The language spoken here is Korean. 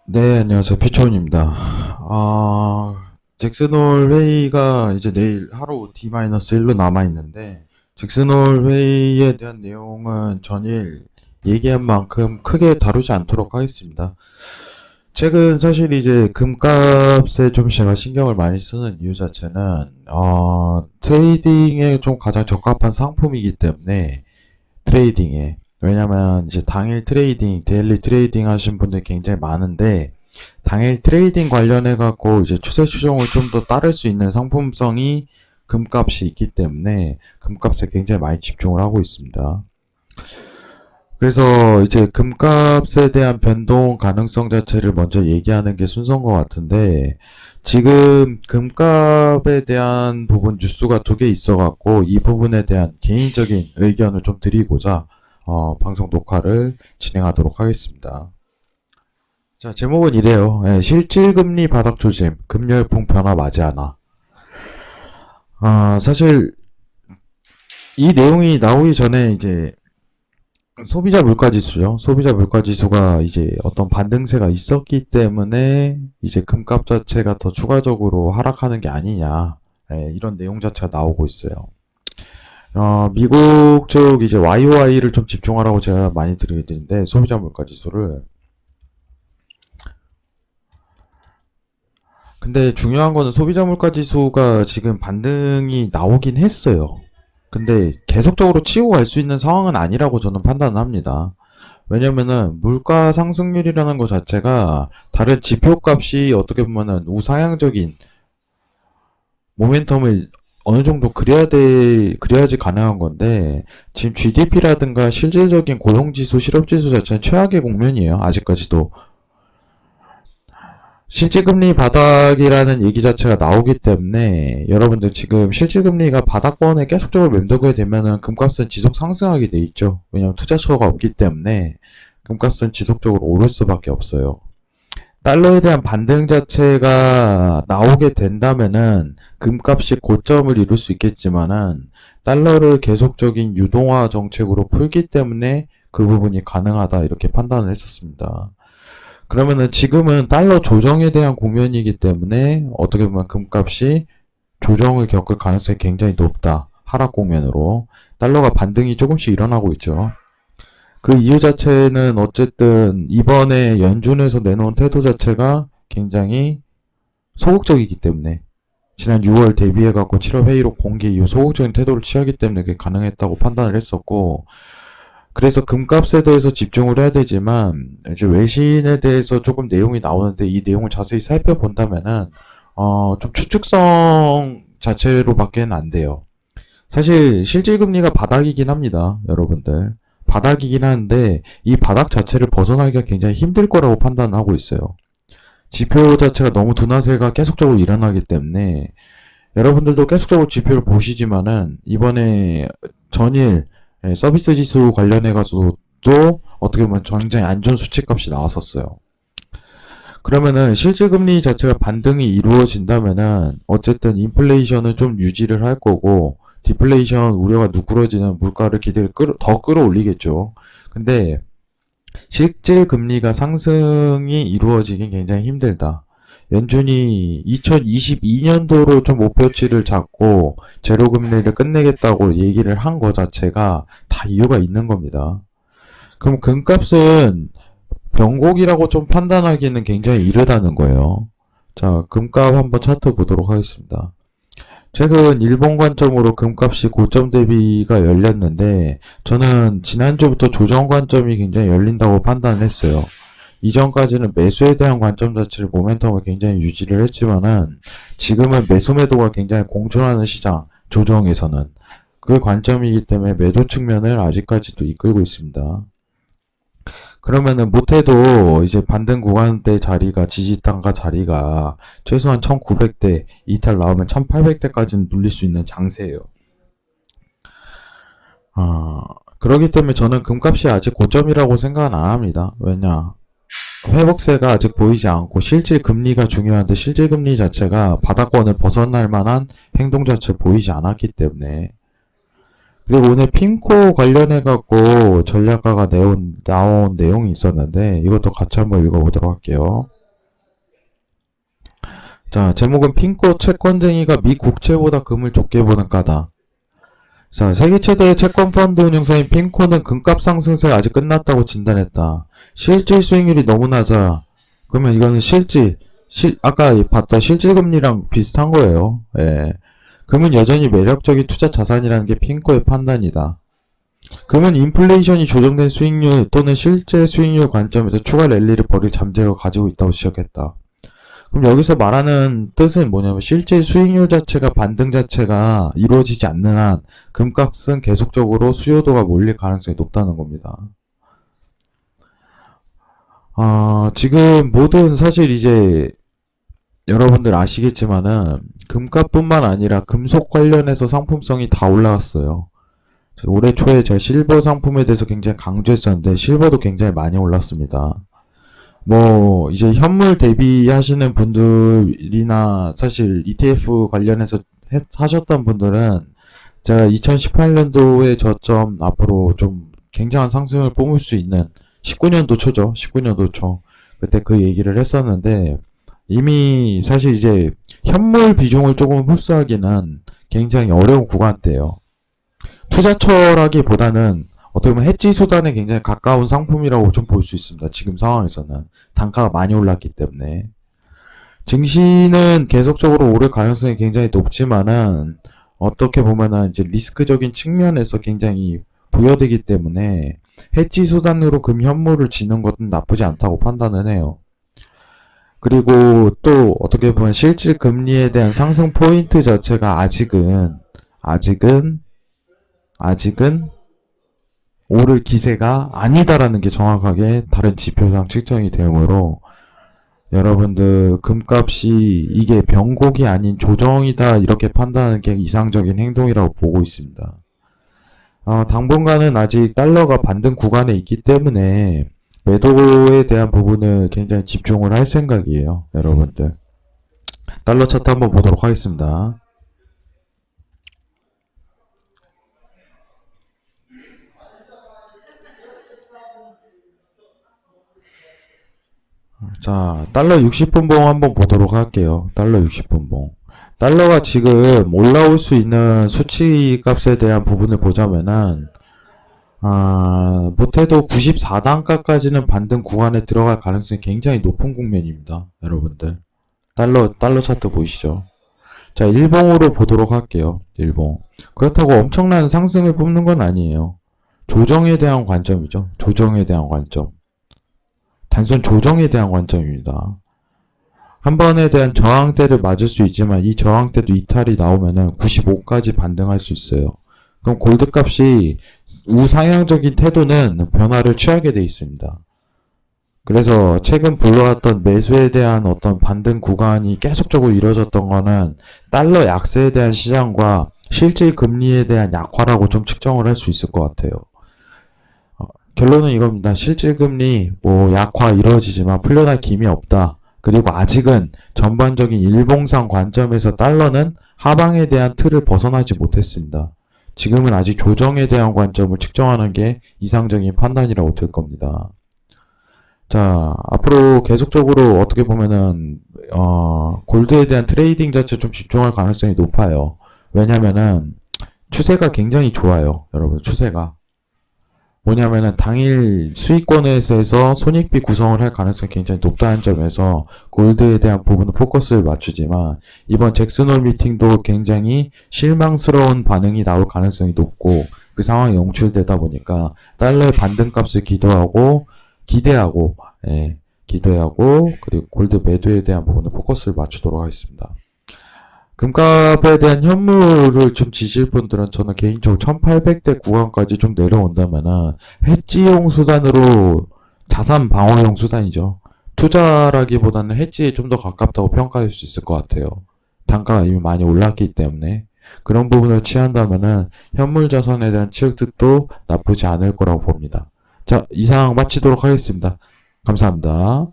네, 안녕하세요. 피초원입니다. 잭슨홀 회의가 이제 내일 하루 D-1로 남아있는데, 잭슨홀 회의에 대한 내용은 전일 얘기한 만큼 크게 다루지 않도록 하겠습니다. 최근 사실 이제 금값에 좀 제가 신경을 많이 쓰는 이유 자체는, 트레이딩에 좀 가장 적합한 상품이기 때문에, 트레이딩에. 왜냐면 이제 당일 트레이딩, 데일리 트레이딩 하신 분들 굉장히 많은데, 당일 트레이딩 관련해 갖고 이제 추세 추종을 좀 더 따를 수 있는 상품성이 금값이 있기 때문에 금값에 굉장히 많이 집중을 하고 있습니다. 그래서 이제 금값에 대한 변동 가능성 자체를 먼저 얘기하는 게 순서인 것 같은데, 지금 금값에 대한 부분 뉴스가 두 개 있어갖고 이 부분에 대한 개인적인 의견을 좀 드리고자 방송 녹화를 진행하도록 하겠습니다. 자, 제목은 이래요. 예, 실질금리 바닥 조짐, 금열풍 변화 맞이하나. 사실 이 내용이 나오기 전에 이제 소비자 물가지수죠. 소비자 물가지수가 이제 어떤 반등세가 있었기 때문에 이제 금값 자체가 더 추가적으로 하락하는 게 아니냐. 예, 이런 내용 자체가 나오고 있어요. 미국 쪽 이제 YOI를 좀 집중하라고 제가 많이 드리는데 소비자 물가지수를. 근데 중요한 거는 소비자 물가 지수가 지금 반등이 나오긴 했어요. 근데 계속적으로 치고 갈 수 있는 상황은 아니라고 저는 판단을 합니다. 왜냐면은 물가 상승률이라는 것 자체가 다른 지표값이 어떻게 보면은 우상향적인 모멘텀을 어느 정도 그래야지 가능한 건데, 지금 GDP라든가 실질적인 고용지수, 실업지수 자체는 최악의 국면이에요. 아직까지도. 실질금리 바닥이라는 얘기 자체가 나오기 때문에 여러분들 지금 실질금리가 바닥권에 계속적으로 맴돌게 되면은 금값은 지속 상승하게 돼 있죠. 왜냐면 투자처가 없기 때문에 금값은 지속적으로 오를 수밖에 없어요. 달러에 대한 반등 자체가 나오게 된다면은 금값이 고점을 이룰 수 있겠지만은 달러를 계속적인 유동화 정책으로 풀기 때문에 그 부분이 가능하다 이렇게 판단을 했었습니다. 그러면은 지금은 달러 조정에 대한 국면이기 때문에 어떻게 보면 금값이 조정을 겪을 가능성이 굉장히 높다. 하락 국면으로. 달러가 반등이 조금씩 일어나고 있죠. 그 이유 자체는 어쨌든 이번에 연준에서 내놓은 태도 자체가 굉장히 소극적이기 때문에, 지난 6월 대비해갖고 7월 회의로 공개 이후 소극적인 태도를 취하기 때문에 그게 가능했다고 판단을 했었고, 그래서 금값에 대해서 집중을 해야 되지만 이제 외신에 대해서 조금 내용이 나오는데 이 내용을 자세히 살펴본다면은 좀 추측성 자체로밖에는 안 돼요. 사실 실질금리가 바닥이긴 합니다, 여러분들. 바닥이긴 한데 이 바닥 자체를 벗어나기가 굉장히 힘들 거라고 판단하고 있어요. 지표 자체가 너무 둔화세가 계속적으로 일어나기 때문에 여러분들도 계속적으로 지표를 보시지만은 이번에 전일 서비스 지수 관련해가지고도 어떻게 보면 굉장히 안 좋은 수치값이 나왔었어요. 그러면은 실질금리 자체가 반등이 이루어진다면은 어쨌든 인플레이션은 좀 유지를 할 거고 디플레이션 우려가 누그러지는 물가를 기대를 더 끌어올리겠죠. 근데 실제 금리가 상승이 이루어지긴 굉장히 힘들다. 연준이 2022년도로 좀 목표치를 잡고 제로금리를 끝내겠다고 얘기를 한 거 자체가 다 이유가 있는 겁니다. 그럼 금값은 변곡이라고 좀 판단하기는 굉장히 이르다는 거예요. 자, 금값 한번 차트 보도록 하겠습니다. 최근 일본 관점으로 금값이 고점 대비가 열렸는데 저는 지난주부터 조정 관점이 굉장히 열린다고 판단을 했어요. 이전까지는 매수에 대한 관점 자체를 모멘텀을 굉장히 유지를 했지만은 지금은 매수 매도가 굉장히 공존하는 시장 조정에서는 그 관점이기 때문에 매도 측면을 아직까지도 이끌고 있습니다. 그러면은 못해도 이제 반등 구간대 자리가 지지단가 자리가 최소한 1900대 이탈 나오면 1800대까지는 눌릴 수 있는 장세예요. 그러기 때문에 저는 금값이 아직 고점이라고 생각은 안 합니다. 왜냐? 회복세가 아직 보이지 않고 실질 금리가 중요한데 실질 금리 자체가 바닥권을 벗어날 만한 행동 자체 보이지 않았기 때문에. 그리고 오늘 핑코 관련해 갖고 전략가가 나온 내용이 있었는데 이것도 같이 한번 읽어보도록 할게요. 자, 제목은 핑코 채권쟁이가 미 국채보다 금을 좁게 보는 까다. 자, 세계 최대의 채권 펀드 운용사인 핑코는 금값 상승세가 아직 끝났다고 진단했다. 실질 수익률이 너무 낮아. 그러면 이거는 아까 봤던 실질금리랑 비슷한 거예요. 예. 금은 여전히 매력적인 투자 자산이라는 게 핑코의 판단이다. 금은 인플레이션이 조정된 수익률 또는 실제 수익률 관점에서 추가 랠리를 벌일 잠재력을 가지고 있다고 지적했다. 그럼 여기서 말하는 뜻은 뭐냐면 실제 수익률 자체가 반등 자체가 이루어지지 않는 한 금값은 계속적으로 수요도가 몰릴 가능성이 높다는 겁니다. 지금 모든 사실 이제 여러분들 아시겠지만은 금값뿐만 아니라 금속 관련해서 상품성이 다 올라갔어요. 올해 초에 제가 실버 상품에 대해서 굉장히 강조했었는데 실버도 굉장히 많이 올랐습니다. 뭐 이제 현물 대비하시는 분들이나 사실 ETF 관련해서 하셨던 분들은 제가 2018년도의 저점 앞으로 좀 굉장한 상승을 뿜을 수 있는 19년도 초죠. 19년도 초. 그때 그 얘기를 했었는데 이미 사실 이제 현물 비중을 조금 흡수하기는 굉장히 어려운 구간대예요. 투자처라기보다는 어떻게 보면 해지 수단에 굉장히 가까운 상품이라고 좀 볼 수 있습니다. 지금 상황에서는 단가가 많이 올랐기 때문에 증시는 계속적으로 오를 가능성이 굉장히 높지만은 어떻게 보면은 이제 리스크적인 측면에서 굉장히 부여되기 때문에 해지 수단으로 금 현물을 지는 것은 나쁘지 않다고 판단을 해요. 그리고 또 어떻게 보면 실질 금리에 대한 상승 포인트 자체가 아직은 오를 기세가 아니다라는 게 정확하게 다른 지표상 측정이 되므로 여러분들 금값이 이게 변곡이 아닌 조정이다 이렇게 판단하는 게 이상적인 행동이라고 보고 있습니다. 당분간은 아직 달러가 반등 구간에 있기 때문에 매도에 대한 부분을 굉장히 집중을 할 생각이에요. 여러분들 달러 차트 한번 보도록 하겠습니다. 자, 달러 60분봉 한번 보도록 할게요. 달러 60분봉. 달러가 지금 올라올 수 있는 수치 값에 대한 부분을 보자면은, 못해도 94단가까지는 반등 구간에 들어갈 가능성이 굉장히 높은 국면입니다. 여러분들. 달러 차트 보이시죠? 자, 일봉으로 보도록 할게요. 일봉. 그렇다고 엄청난 상승을 뽑는 건 아니에요. 조정에 대한 관점이죠. 조정에 대한 관점. 단순 조정에 대한 관점입니다. 한 번에 대한 저항대를 맞을 수 있지만 이 저항대도 이탈이 나오면은 95까지 반등할 수 있어요. 그럼 골드 값이 우상향적인 태도는 변화를 취하게 돼 있습니다. 그래서 최근 불러왔던 매수에 대한 어떤 반등 구간이 계속적으로 이루어졌던 거는 달러 약세에 대한 시장과 실질 금리에 대한 약화라고 좀 측정을 할 수 있을 것 같아요. 결론은 이겁니다. 실질금리 약화 이루어지지만 풀려날 기미 없다. 그리고 아직은 전반적인 일봉상 관점에서 달러는 하방에 대한 틀을 벗어나지 못했습니다. 지금은 아직 조정에 대한 관점을 측정하는 게 이상적인 판단이라고 될 겁니다. 자, 앞으로 계속적으로 어떻게 보면은 골드에 대한 트레이딩 자체 좀 집중할 가능성이 높아요. 왜냐면은 추세가 굉장히 좋아요. 여러분, 추세가. 뭐냐면은 당일 수익권에서 손익비 구성을 할 가능성이 굉장히 높다는 점에서 골드에 대한 부분은 포커스를 맞추지만 이번 잭슨홀 미팅도 굉장히 실망스러운 반응이 나올 가능성이 높고 그 상황이 연출되다 보니까 달러의 반등값을 기대하고 그리고 골드 매도에 대한 부분은 포커스를 맞추도록 하겠습니다. 금값에 대한 현물을 좀 지실 분들은 저는 개인적으로 1800대 구간까지 좀 내려온다면은 해지용 수단으로 자산 방어용 수단이죠. 투자라기보다는 해지에 좀 더 가깝다고 평가할 수 있을 것 같아요. 단가가 이미 많이 올랐기 때문에 그런 부분을 취한다면은 현물 자산에 대한 취득도 나쁘지 않을 거라고 봅니다. 자, 이상 마치도록 하겠습니다. 감사합니다.